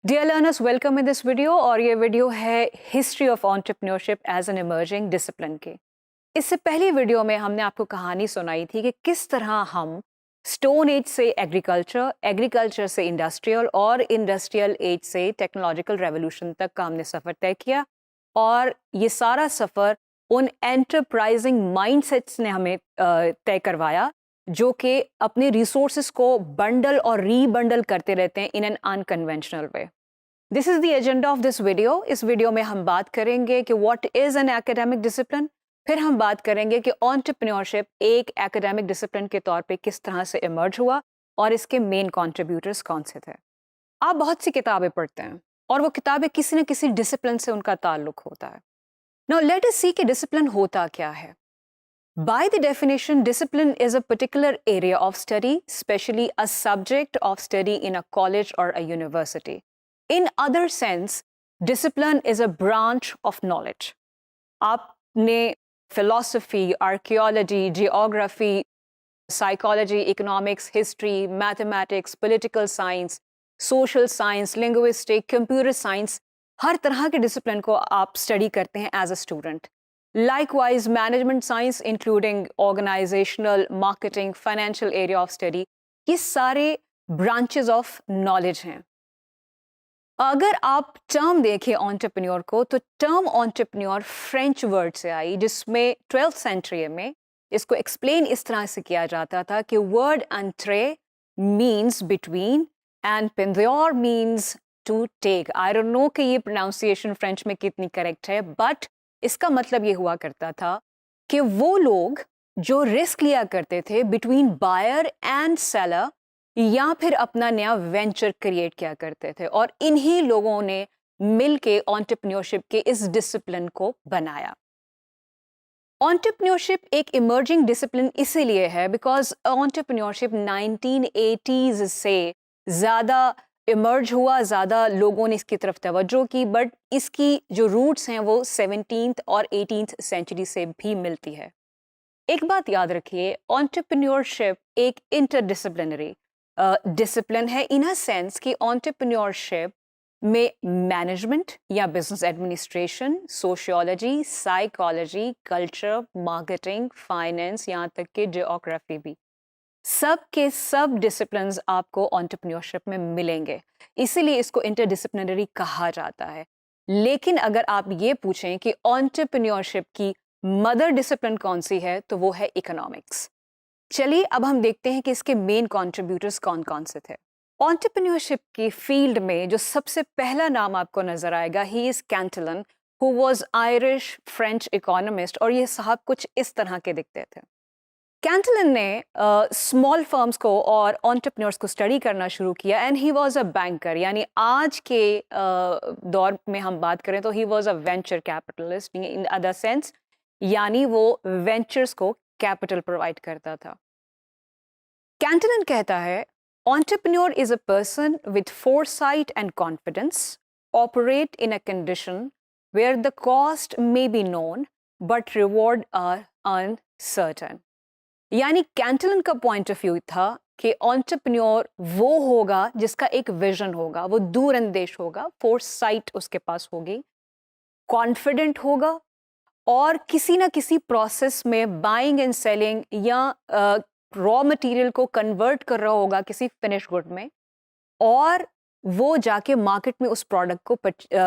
Dear learners, welcome in this video. और ये video है history of entrepreneurship as an emerging discipline के। इससे पहली वीडियो में हमने आपको कहानी सुनाई थी कि किस तरह हम स्टोन एज से एग्रीकल्चर, एग्रीकल्चर से इंडस्ट्रियल और इंडस्ट्रियल एज से टेक्नोलॉजिकल रेवोल्यूशन तक का हमने सफ़र तय किया। और ये सारा सफ़र उन एंटरप्राइजिंग माइंडसेट्स ने हमें तय करवाया जो कि अपने रिसोर्सेज को बंडल और रीबंडल करते रहते हैं in an unconventional way. This is the agenda of this video. इस वीडियो में हम बात करेंगे कि what is an academic discipline. फिर हम बात करेंगे कि एंटरप्रेन्योरशिप एक एकेडमिक डिसिप्लिन के तौर पे किस तरह से इमर्ज हुआ और इसके मेन कंट्रीब्यूटर्स कौन से थे। आप बहुत सी किताबें पढ़ते हैं और वो किताबें किसी न किसी डिसिप्लिन से उनका ताल्लुक होता है। नाउ लेट अस सी कि डिसिप्लिन होता क्या है। By the definition, discipline is a particular area of study, especially a subject of study in a college or a university. In other sense, discipline is a branch of knowledge. आपने philosophy, archaeology, geography, psychology, economics, history, mathematics, political science, social science, linguistic, computer science, हर तरह के discipline को आप study करते हैं as a student. Likewise, management science, including organizational, marketing, financial area of study, ये सारे branches of knowledge हैं। अगर आप टर्म देखें एंटरप्रेन्योर को, तो टर्म एंटरप्रेन्योर फ्रेंच वर्ड से आई, जिसमें 12th सेंचुरी में इसको एक्सप्लेन इस तरह से किया जाता था कि word entre means between and पेंद्योर means to take. I don't know कि ये प्रोनाउंसिएशन फ्रेंच में कितनी करेक्ट है, बट इसका मतलब ये हुआ करता था कि वो लोग जो रिस्क लिया करते थे बिटवीन बायर एंड सेलर, या फिर अपना नया वेंचर क्रिएट किया करते थे, और इन्हीं लोगों ने मिलके एंटरप्रेन्योरशिप के इस डिसिप्लिन को बनाया। एंटरप्रेन्योरशिप एक इमर्जिंग डिसिप्लिन इसीलिए है बिकॉज एंटरप्रेन्योरशिप 1980s से ज़्यादा इमर्ज हुआ, ज़्यादा लोगों ने इसकी तरफ तवज्जो की, बट इसकी जो रूट्स हैं वो 17th और 18th सेंचुरी से भी मिलती है। एक बात याद रखिए, एंटरप्रेन्योरशिप एक इंटरडिसिप्लिनरी डिसिप्लिन है इन अ सेंस कि एंटरप्रेन्योरशिप में मैनेजमेंट या business administration, sociology, psychology, culture, marketing, finance, यहाँ तक कि जियोग्राफी भी, सब के सब डिसिप्लिन्स आपको एंटरप्रेन्योरशिप में मिलेंगे। इसीलिए इसको इंटरडिसिप्लिनरी कहा जाता है। लेकिन अगर आप ये पूछें कि एंटरप्रेन्योरशिप की मदर डिसिप्लिन कौन सी है, तो वो है इकोनॉमिक्स। चलिए अब हम देखते हैं कि इसके मेन कंट्रीब्यूटर्स कौन कौन से थे। एंटरप्रेन्योरशिप की फील्ड में जो सबसे पहला नाम आपको नजर आएगा, he is Cantillon, who was Irish French economist, और ये साहब कुछ इस तरह के दिखते थे। कैंटलन ने स्मॉल फर्म्स को और एंटरप्रेन्योर्स को स्टडी करना शुरू किया, and he was a banker, यानी आज के दौर में हम बात करें तो he was a venture capitalist in other sense, यानी वो वेंचर्स को कैपिटल प्रोवाइड करता था। कैंटलन कहता है, entrepreneur is a person with foresight and confidence, operate in a condition where the cost may be known but reward are uncertain। यानी कैंटलन का point of view था कि एंटरप्रेन्योर वो होगा जिसका एक विजन होगा, वो दूरंदेश होगा, फोरसाइट उसके पास होगी, कॉन्फिडेंट होगा, और किसी ना किसी प्रोसेस में बाइंग एंड सेलिंग या रॉ मटेरियल को कन्वर्ट कर रहा होगा किसी फिनिश गुड में, और वो जाके मार्केट में उस प्रोडक्ट को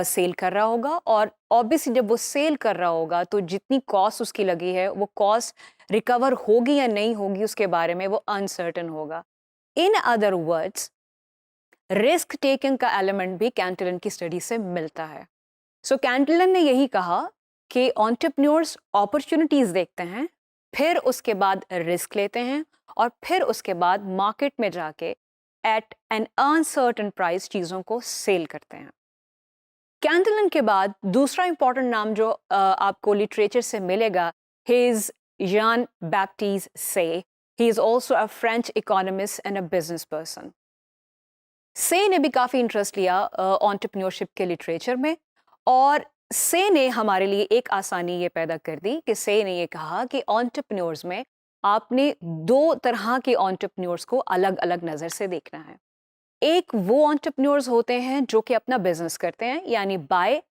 सेल कर रहा होगा। और ऑब्वियसली जब वो सेल कर रहा होगा तो जितनी कॉस्ट उसकी लगी है वो कॉस्ट रिकवर होगी या नहीं होगी उसके बारे में वो अनसर्टेन होगा। In other words, risk taking का एलिमेंट भी कैंटलन की स्टडी से मिलता है। सो कैंटलन ने यही कहा कि एंटरप्रेन्योर्स अपॉर्चुनिटीज देखते हैं, फिर उसके बाद रिस्क लेते हैं, और फिर उसके बाद मार्केट में जाके एट एन अनसर्टेन प्राइस चीज़ों को सेल करते हैं। कैंटलन के बाद दूसरा इंपॉर्टेंट नाम जो आपको लिटरेचर से मिलेगा, ही इज जॉन बैप्टिस्ट से। He is also a French economist and a business person. से ने भी काफ़ी इंटरेस्ट लिया एंटरप्रेन्योरशिप के लिटरेचर में, और से ने हमारे लिए एक आसानी ये पैदा कर दी कि से ने ये कहा कि एंटरप्रेन्योर्स में आपने दो तरह के एंटरप्रेन्योर्स को अलग अलग नज़र से देखना है। एक वो एंटरप्रेन्योर्स होते हैं जो कि अपना बिजनेस करते हैं, यानी बाय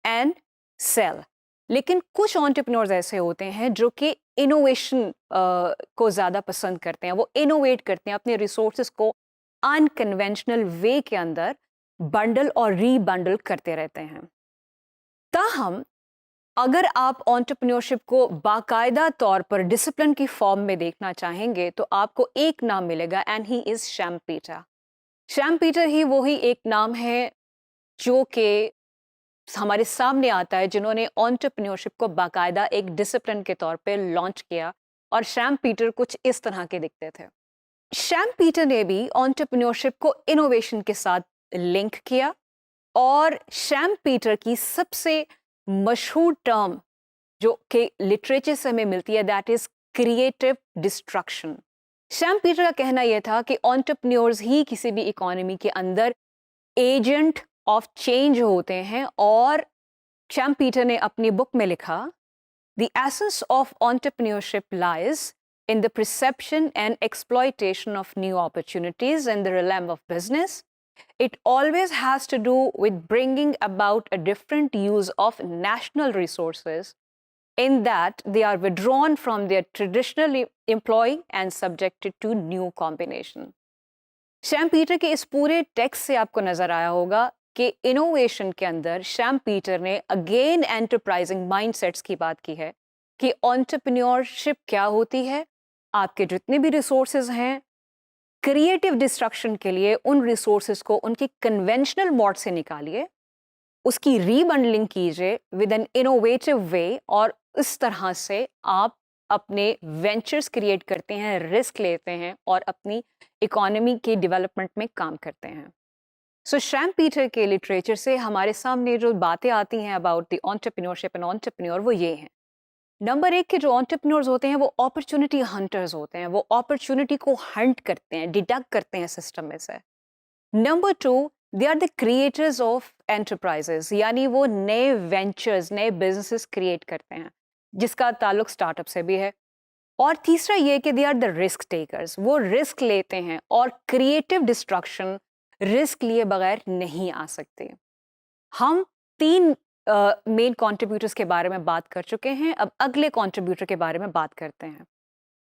एंड सेल। लेकिन कुछ एंटरप्रेन्योर्स ऐसे होते हैं जो कि इनोवेशन को ज़्यादा पसंद करते हैं। वो इनोवेट करते हैं, अपने रिसोर्सेज को अनकन्वेंशनल वे के अंदर बंडल और रीबंडल करते रहते हैं। ताहम अगर आप एंटरप्रेन्योरशिप को बाकायदा तौर पर डिसिप्लिन की फॉर्म में देखना चाहेंगे तो आपको एक नाम मिलेगा, and he is Schumpeter. Schumpeter ही वही एक नाम है जो कि हमारे सामने आता है, जिन्होंने एंटरप्रेन्योरशिप को बाकायदा एक डिसिप्लिन के तौर पे लॉन्च किया। और शैम पीटर कुछ इस तरह के दिखते थे। शैम पीटर ने भी एंटरप्रेन्योरशिप को इनोवेशन के साथ लिंक किया, और शैम पीटर की सबसे मशहूर टर्म जो कि लिटरेचर से हमें मिलती है, that is creative destruction. Sham Peter का कहना यह था कि एंटरप्रेन्योर्स ही किसी भी इकोनॉमी के अंदर एजेंट ऑफ चेंज होते हैं। और शैम पीटर ने अपनी बुक में लिखा, the essence of entrepreneurship lies in the perception and exploitation of new opportunities in the realm of business. It always has to do with bringing about a different use of national resources, in that they are withdrawn from their traditional employ and subjected to new combination. Sham Peter के इस पूरे text से आपको नजर आया होगा कि innovation के अंदर शैम पीटर ने अगेन एंटरप्राइजिंग माइंडसेट्स की बात की है कि एंटरप्रेन्योरशिप क्या होती है। आपके जितने भी रिसोर्सेज हैं, क्रिएटिव डिस्ट्रक्शन के लिए उन रिसोर्सेज को उनकी कन्वेंशनल मोड से निकालिए, उसकी रीबंडलिंग कीजिए विद एन इनोवेटिव वे, और इस तरह से आप अपने वेंचर्स क्रिएट करते हैं, रिस्क लेते हैं और अपनी इकोनॉमी के डेवलपमेंट में काम करते हैं। सो शैम पीटर के लिटरेचर से हमारे सामने जो बातें आती हैं about the entrepreneurship and entrepreneur, वो ये हैं। नंबर एक के जो एंटरप्रेन्योर्स होते हैं वो अपॉर्चुनिटी हंटर्स होते हैं। वो अपॉर्चुनिटी को हंट करते हैं, डिडक्ट करते हैं सिस्टम में से। Number two, they are the creators of enterprises, यानी वो नए वेंचर्स, नए बिजनेसेस क्रिएट करते हैं, जिसका ताल्लुक स्टार्टअप से भी है। और तीसरा ये कि they are the risk takers, वो रिस्क लेते हैं, और क्रिएटिव डिस्ट्रक्शन रिस्क लिए बगैर नहीं आ सकते। हम तीन मेन कंट्रीब्यूटर्स के बारे में बात कर चुके हैं, अब अगले कंट्रीब्यूटर के बारे में बात करते हैं।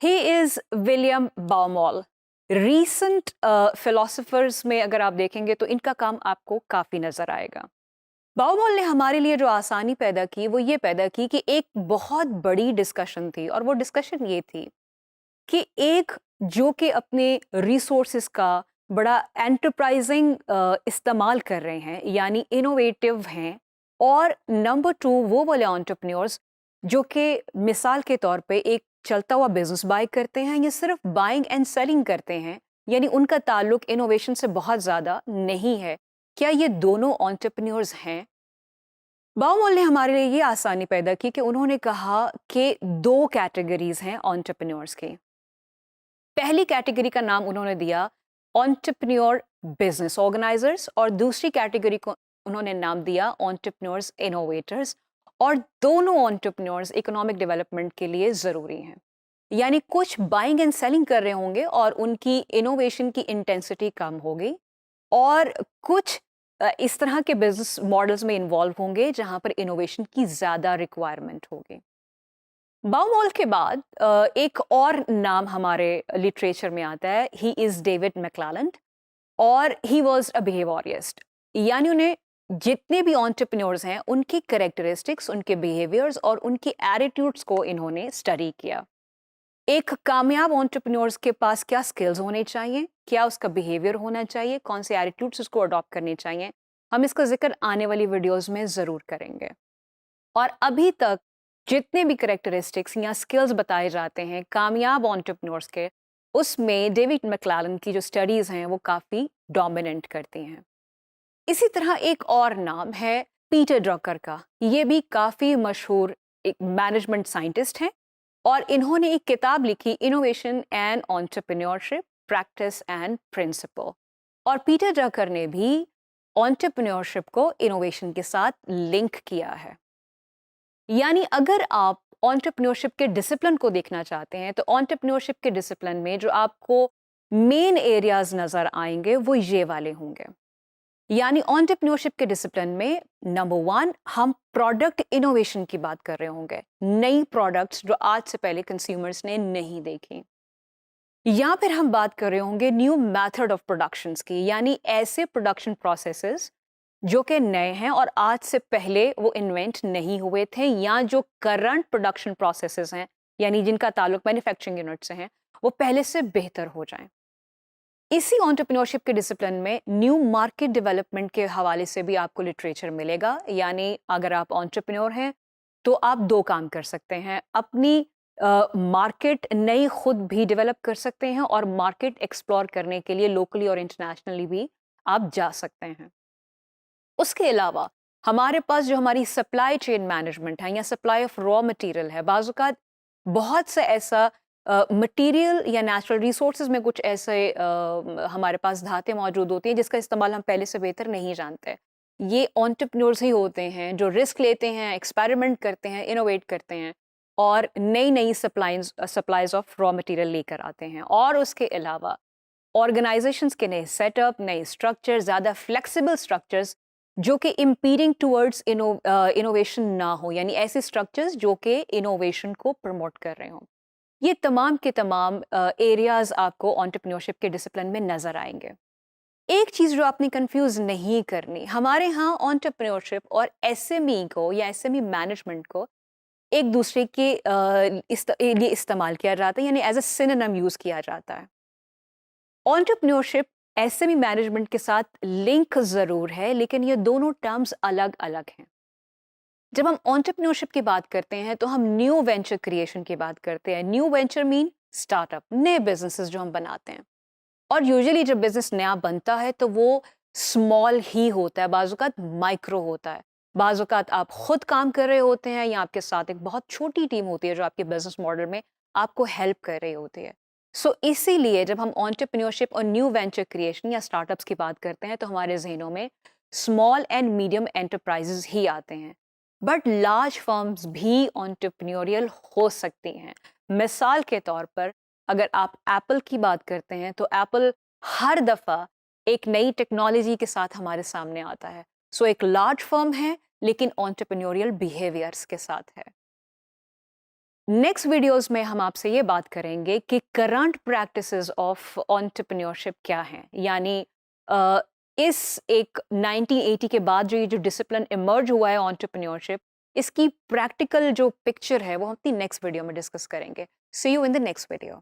He is William Baumol. Recent philosophers में अगर आप देखेंगे तो इनका काम आपको काफ़ी नज़र आएगा। बाउमॉल ने हमारे लिए जो आसानी पैदा की वो ये पैदा की कि एक बहुत बड़ी डिस्कशन थी, और वो डिस्कशन ये थी कि एक जो कि अपने रिसोर्सेज का बड़ा एंटरप्राइजिंग इस्तेमाल कर रहे हैं, यानी इनोवेटिव हैं, और नंबर टू वो वाले एंटरप्रेन्योर्स जो कि मिसाल के तौर पे एक चलता हुआ बिजनेस बाय करते हैं, या सिर्फ बाइंग एंड सेलिंग करते हैं, यानी उनका ताल्लुक इनोवेशन से बहुत ज़्यादा नहीं है। क्या ये दोनों एंटरप्रेन्योर्स हैं? बाउमॉल ने हमारे लिए ये आसानी पैदा की कि उन्होंने कहा कि दो कैटेगरीज हैं एंटरप्रेन्योर्स की। पहली कैटेगरी का नाम उन्होंने दिया एंटरप्रेन्योर बिजनेस ऑर्गेनाइजर्स, और दूसरी कैटेगरी को उन्होंने नाम दिया एंटरप्रेन्योर्स इनोवेटर्स। और दोनों एंटरप्रेन्योर्स इकोनॉमिक डेवलपमेंट के लिए ज़रूरी हैं। यानी कुछ बाइंग एंड सेलिंग कर रहे होंगे और उनकी इनोवेशन की इंटेंसिटी कम होगी, और कुछ इस तरह के बिजनेस मॉडल्स में इन्वॉल्व होंगे जहां पर इनोवेशन की ज़्यादा रिक्वायरमेंट होगी। बाउमॉल के बाद एक और नाम हमारे लिटरेचर में आता है, ही इज़ डेविड मैक्लेलैंड, और ही वॉज अ बिहेवियरिस्ट। यानी उन्हें जितने भी एंटरप्रेन्योर्स हैं उनकी कैरेक्टरिस्टिक्स, उनके बिहेवियर्स और उनकी एटीट्यूड्स को इन्होंने स्टडी किया। एक कामयाब एंटरप्रेन्योर्स के पास क्या स्किल्स होने चाहिए, क्या उसका बिहेवियर होना चाहिए, कौन से एटीट्यूड्स उसको अडॉप्ट करने चाहिए, हम इसका जिक्र आने वाली वीडियोस में ज़रूर करेंगे। और अभी तक जितने भी कैरेक्टरिस्टिक्स या स्किल्स बताए जाते हैं कामयाब एंटरप्रेन्योर्स के, उसमें डेविड मैक्लेलैंड की जो स्टडीज़ हैं वो काफ़ी डोमिनेंट करती हैं। इसी तरह एक और नाम है पीटर ड्रकर का। ये भी काफ़ी मशहूर एक मैनेजमेंट साइंटिस्ट हैं, और इन्होंने एक किताब लिखी, innovation and entrepreneurship practice and principle. और पीटर ड्रकर ने भी एंटरप्रेन्योरशिप को इनोवेशन के साथ लिंक किया है। यानी अगर आप एंटरप्रेन्योरशिप के डिसिप्लिन को देखना चाहते हैं तो एंटरप्रेन्योरशिप के डिसिप्लिन में जो आपको मेन एरियाज नजर आएंगे वो ये वाले होंगे। यानी एंटरप्रेन्योरशिप के डिसिप्लिन में नंबर 1 हम प्रोडक्ट इनोवेशन की बात कर रहे होंगे, नई प्रोडक्ट्स जो आज से पहले कंज्यूमर्स ने नहीं देखी। या फिर हम बात कर रहे होंगे न्यू मेथड ऑफ प्रोडक्शंस की, यानी ऐसे प्रोडक्शन प्रोसेसेस जो कि नए हैं और आज से पहले वो इन्वेंट नहीं हुए थे, या जो करंट प्रोडक्शन प्रोसेसेस हैं यानी जिनका ताल्लुक मैन्युफैक्चरिंग यूनिट से हैं वो पहले से बेहतर हो जाएं। इसी एंटरप्रेन्योरशिप के डिसिप्लिन में न्यू मार्केट डेवलपमेंट के हवाले से भी आपको लिटरेचर मिलेगा। यानी अगर आप एंटरप्रेन्योर हैं तो आप दो काम कर सकते हैं, अपनी मार्केट नई खुद भी डेवलप कर सकते हैं और मार्केट एक्सप्लोर करने के लिए लोकली और इंटरनेशनली भी आप जा सकते हैं। उसके अलावा हमारे पास जो हमारी सप्लाई चेन मैनेजमेंट है या सप्लाई ऑफ रॉ मटेरियल है, बाज़-औक़ात बहुत से ऐसा मटेरियल या नेचुरल रिसोर्सेज में कुछ ऐसे हमारे पास धातें मौजूद होती हैं जिसका इस्तेमाल हम पहले से बेहतर नहीं जानते। ये एंटरप्रेन्योर्स ही होते हैं जो रिस्क लेते हैं, एक्सपेरिमेंट करते हैं, इनोवेट करते हैं और नई-नई सप्लाईज ऑफ रॉ मटेरियल लेकर आते हैं। और उसके अलावा ऑर्गेनाइजेशंस के नए सेटअप, नए स्ट्रक्चर, ज़्यादा फ्लेक्सिबल स्ट्रक्चर्स जो कि इम्पीडिंग टूवर्ड्स इनोवेशन ना हो, यानी ऐसे स्ट्रक्चर्स जो कि इनोवेशन को प्रमोट कर रहे हों। ये तमाम के तमाम एरियाज आपको एंटरप्रेन्योरशिप के डिसिप्लिन में नजर आएंगे। एक चीज़ जो आपने कंफ्यूज नहीं करनी, हमारे यहाँ एंटरप्रेन्योरशिप और एसएमई को या एसएमई मैनेजमेंट को एक दूसरे के लिए इस्तेमाल किया जाता है, यानी एज अ सिनोनिम यूज़ किया जाता है। एंटरप्रेन्योरशिप एसएमई मैनेजमेंट के साथ लिंक ज़रूर है, लेकिन ये दोनों टर्म्स अलग अलग हैं। जब हम एंटरप्रेन्योरशिप की बात करते हैं तो हम न्यू वेंचर क्रिएशन की बात करते हैं। न्यू वेंचर मीन स्टार्टअप, नए बिजनेसेस जो हम बनाते हैं। और यूजुअली जब बिजनेस नया बनता है तो वो स्मॉल ही होता है, बाज़-औक़ात माइक्रो होता है। बाज़-औक़ात आप खुद काम कर रहे होते हैं या आपके साथ एक बहुत छोटी टीम होती है जो आपके बिजनेस मॉडल में आपको हेल्प कर रही होती है। सो इसीलिए जब हम एंटरप्रेन्योरशिप और न्यू वेंचर क्रिएशन या स्टार्टअप्स की बात करते हैं तो हमारे ज़हनों में स्मॉल एंड मीडियम एंटरप्राइजेज ही आते हैं। बट लार्ज फर्म्स भी एंटरप्रेन्योरियल हो सकती हैं। मिसाल के तौर पर अगर आप एप्पल की बात करते हैं तो एप्पल हर दफ़ा एक नई टेक्नोलॉजी के साथ हमारे सामने आता है। सो एक लार्ज फर्म है लेकिन एंटरप्रेन्योरियल बिहेवियर्स के साथ है। नेक्स्ट वीडियोस में हम आपसे ये बात करेंगे कि करंट प्रैक्टिसेस ऑफ एंटरप्रेन्योरशिप क्या हैं, यानी इस एक 1980 के बाद जो ये जो डिसिप्लिन इमर्ज हुआ है एंटरप्रेन्योरशिप, इसकी प्रैक्टिकल जो पिक्चर है वो हम अपनी नेक्स्ट वीडियो में डिस्कस करेंगे। See you in the next video.